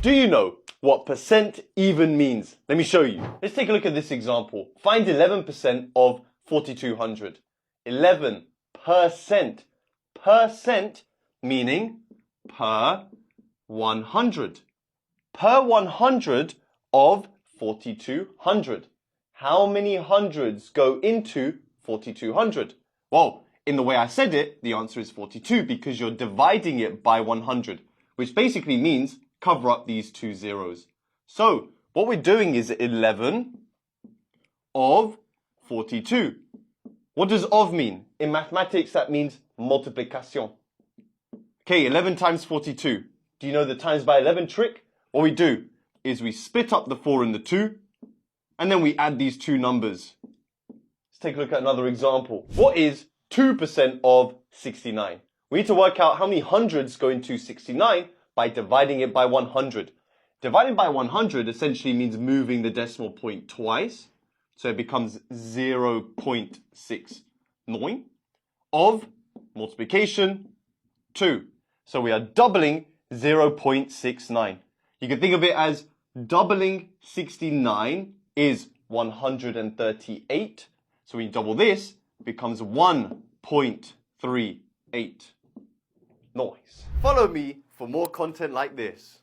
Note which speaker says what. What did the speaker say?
Speaker 1: Do you know what percent even means? Let me show you. Let's take a look at this example. Find 11% of 4200. 11%. Percent meaning per 100. Per 100 of 4200. How many hundreds go into 4200? Well, in the way I said it, the answer is 42 because you're dividing it by 100, which basically means cover up these two zeros. So what we're doing is 11 of 42. What does of mean? In mathematics, that means multiplication. Okay, 11 times 42. Do you know the times by 11 trick? What we do is we split up the 4 and the 2, and then we add these two numbers. Let's take a look at another example. What is 2% of 69? We need to work out how many hundreds go into 69 by dividing it by 100. Dividing by 100 essentially means moving the decimal point twice. So it becomes 0.69 of multiplication 2. So we are doubling 0.69. You can think of it as doubling 69 is 138. So when you double this, it becomes 1.38. Nice. Follow me for more content like this.